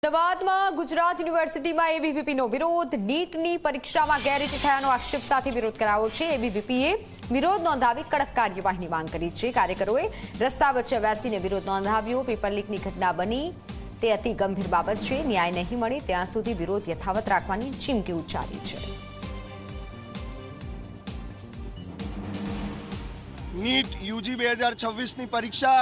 અમદાવાદમાં ગુજરાત યુનિવર્સિટીમાં એબીવીપીનો વિરોધ નીટની પરીક્ષામાં ગેરરીતિ થયાનો આક્ષેપ સાથે વિરોધ કરાયો છે। એબીવીપીએ વિરોધ નોંધાવી કડક કાર્યવાહીની માંગ કરી છે। કાર્યકરોએ રસ્તા વચ્ચે બેસીને વિરોધ નોંધાવ્યો। પેપર લીકની ઘટના બની તે અતિ ગંભીર બાબત છે। ન્યાય નહીં મળે ત્યાં સુધી વિરોધ યથાવત રાખવાની ચીમકી ઉચ્ચારી છે। નીટ યુજી 2026ની પરીક્ષા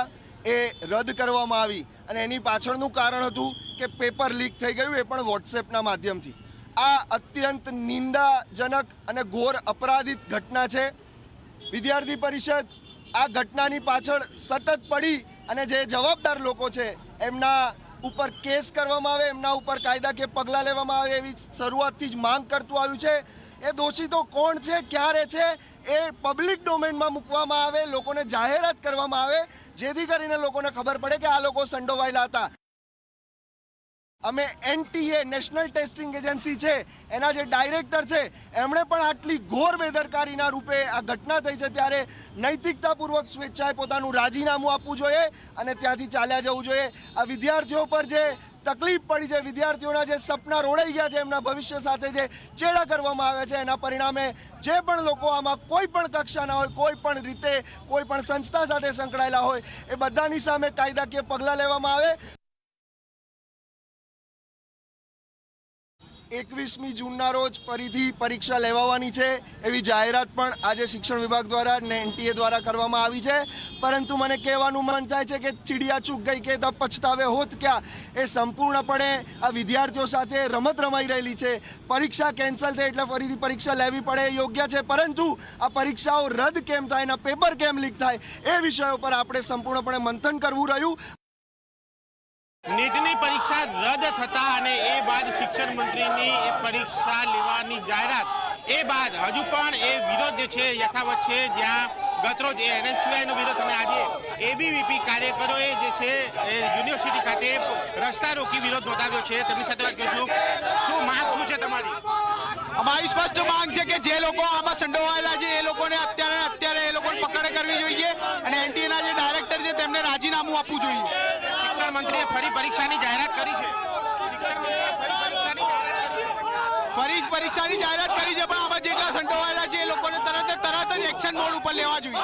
એ રદ કરવામાં આવી અને એની પાછળનું કારણ હતું કે પેપર લીક થઈ ગયું, એ પણ વોટ્સએપના માધ્યમથી। આ અત્યંત નિંદાજનક અને ઘોર અપરાધિત ઘટના છે। વિદ્યાર્થી પરિષદ આ ઘટનાની પાછળ સતત પડી અને જે જવાબદાર લોકો છે એમના ઉપર કેસ કરવામાં આવે, એમના ઉપર કાયદાકીય પગલાં લેવામાં આવે એવી શરૂઆતથી જ માંગ કરતું આવ્યું છે। એ દોષિતો કોણ છે, ક્યારે છે, એ પબ્લિક ડોમેનમાં મૂકવામાં આવે, લોકોને જાહેરાત કરવામાં આવે, જેથી કરીને લોકોને ખબર પડે કે આ લોકો સંડોવાયેલા હતા। અમે એનટીએ નેશનલ ટેસ્ટિંગ એજન્સી છે એના જે ડાયરેક્ટર છે એમણે પણ આટલી ઘોર બેદરકારીના રૂપે આ ઘટના થઈ છે ત્યારે નૈતિકતાપૂર્વક સ્વેચ્છાએ પોતાનું રાજીનામું આપવું જોઈએ અને ત્યાંથી ચાલ્યા જવું જોઈએ। આ વિદ્યાર્થીઓ પર જે તકલીફ પડી છે, વિદ્યાર્થીઓના જે સપના રોડાઈ ગયા છે, એમના ભવિષ્ય સાથે જે ચેડા કરવામાં આવે છે, એના પરિણામે જે પણ લોકો આમાં કોઈ પણ કક્ષાના હોય, કોઈ પણ રીતે કોઈ પણ સંસ્થા સાથે સંકળાયેલા હોય એ બધાની સામે કાયદાકીય પગલાં લેવામાં આવે। 21મી જૂનના રોજ ફરીથી પરીક્ષા લેવાવાની છે એવી જાહેરાત પણ આજે શિક્ષણ વિભાગ દ્વારા અને એનટીએ દ્વારા કરવામાં આવી છે। પરંતુ મને કહેવાનું મન થાય છે કે ચીડિયા ચૂક ગઈ કે તબ પછતાવે હોત ક્યાં। એ સંપૂર્ણપણે આ વિદ્યાર્થીઓ સાથે રમત રમાઈ રહેલી છે। પરીક્ષા કેન્સલ થઈ એટલે ફરીથી પરીક્ષા લેવી પડે એ યોગ્ય છે, પરંતુ આ પરીક્ષાઓ રદ કેમ થાય, એના પેપર કેમ લીક થાય એ વિષયો પર આપણે સંપૂર્ણપણે મંથન કરવું રહ્યું। નીટની પરીક્ષા રદ થતા અને એ બાદ શિક્ષણ મંત્રીની એ પરીક્ષા લેવાની જાહેરાત એ બાદ હજુ પણ એ વિરોધ જે છે યથાવત છે। જ્યાં ગતરોજ એનએસયુઆઈનો વિરોધ અને આજે એબીવીપી કાર્યકરોએ જે છે એ યુનિવર્સિટી ખાતે રસ્તા રોકી વિરોધ નોંધાવ્યો છે। તેમની સાથે વાત કરીશું। શું માંગ શું છે તમારી? અમારી સ્પષ્ટ માંગ છે કે જે લોકો આમાં સંડોવાયેલા છે એ લોકોને અત્યારે એ લોકોને પકડ કરવી જોઈએ અને એનટીએના જે ડાયરેક્ટર છે તેમને રાજીનામું આપવું જોઈએ। શિક્ષણ મંત્રીએ ફરી પરીક્ષાની જાહેરાત કરી છે। ફરી પરીક્ષાની જાહેરાત કરી છે, પણ આમાં જેટલા સંડોવાયેલા છે એ લોકોને તરત જ એક્શન મોડ ઉપર લેવા જોઈએ।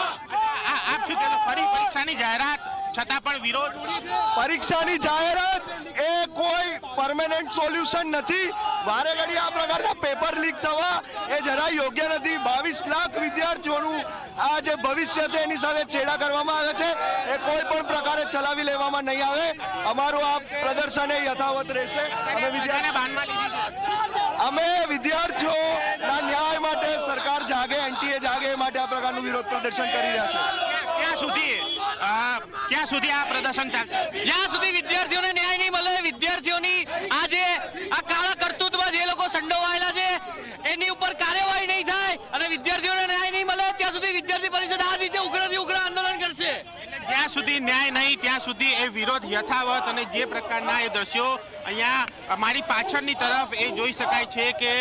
આપ શું કહેશો? ફરી પરીક્ષાની જાહેરાત છતાં પણ વિરોધ? પરીક્ષાની જાહેરાત એ કોઈ પરમેનન્ટ સોલ્યુશન નથી। વારે ઘડી આ પ્રકારના પેપર લીક થવા એ જરા યોગ્ય નથી। 22 લાખ વિદ્યાર્થીઓનું આ જે ભવિષ્ય છે એની સાથે છેડા કરવામાં આવે છે, એ કોઈ પણ પ્રકારે ચલાવી લેવામાં નહીં આવે। અમારું આ પ્રદર્શન એ યથાવત રહેશે। અમે વિદ્યાર્થીઓના ન્યાય માટે સરકાર જાગે, એનટીએ જાગે એ માટે આ પ્રકારનું વિરોધ પ્રદર્શન કરી રહ્યા છે। ક્યાં સુધી આ પ્રદર્શન ચાલશે? જ્યાં સુધી વિદ્યાર્થીઓને ન્યાય નહીં મળે, વિદ્યાર્થીઓની આજે આ કાળા કરતૂતમાં જે લોકો સંડોવાયેલા છે એની ઉપર કાર્યવાહી નહીં થાય અને વિદ્યાર્થીઓને ન્યાય નહીં મળે ત્યાં સુધી વિદ્યાર્થી પરિષદ આ રીતે ઉગ્રથી ઉગ્ર આંદોલન કરશે। જ્યાં સુધી ન્યાય નહીં ત્યાં સુધી એ વિરોધ યથાવત। અને જે પ્રકારના એ દ્રશ્યો અહીંયા અમારી પાછળની તરફ એ જોઈ શકાય છે કે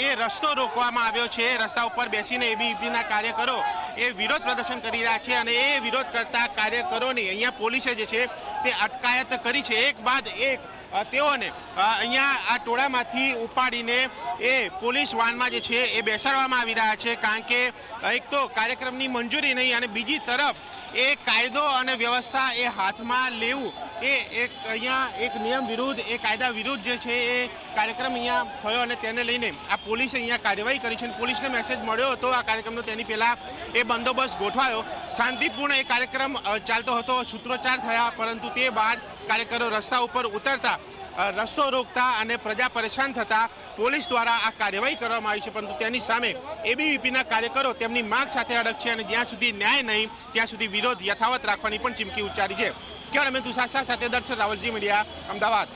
એ રસ્તો રોકવામાં આવ્યો છે। રસ્તા ઉપર બેસીને એબીવીપીના કાર્યકરો એ વિરોધ પ્રદર્શન કરી રહ્યા છે અને એ વિરોધ કરતા કાર્યકરોની અહીંયા પોલીસે જે છે તે અટકાયત કરી છે। એક બાદ એક તેઓને અહીંયા આ ટોળામાંથી ઉપાડીને એ પોલીસ વાનમાં જે છે એ બેસાડવામાં આવી રહ્યા છે। કારણ કે એક તો કાર્યક્રમની મંજૂરી નહીં અને બીજી તરફ એ કાયદો અને વ્યવસ્થા એ હાથમાં લેવું એ એક અહીંયા એક નિયમ વિરુદ્ધ, એ કાયદા વિરુદ્ધ જે છે એ કાર્યક્રમ અહીંયા થયો અને તેને લઈને આ પોલીસે અહીંયા કાર્યવાહી કરી છે। પોલીસને મેસેજ મળ્યો હતો આ કાર્યક્રમનો, તેની પહેલાં એ બંદોબસ્ત ગોઠવાયો। શાંતિપૂર્ણ એ કાર્યક્રમ ચાલતો હતો, સૂત્રોચ્ચાર થયા, પરંતુ તે બાદ કાર્યકરો રસ્તા ઉપર ઉતરતા, રસ્તો રોકતા અને પ્રજા પરેશાન થતા પોલીસ દ્વારા આ કાર્યવાહી કરવામાં આવી છે। પરંતુ તેની સામે એબીવીપીના કાર્યકરો તેમની માંગ સાથે અડગ છે અને જ્યાં સુધી ન્યાય નહીં ત્યાં સુધી વિરોધ યથાવત રાખવાની પણ ચીમકી ઉચ્ચારી છે। કેવળ અમે તુષાર સાથે દર્શન રાવલજી મીડિયા, અમદાવાદ।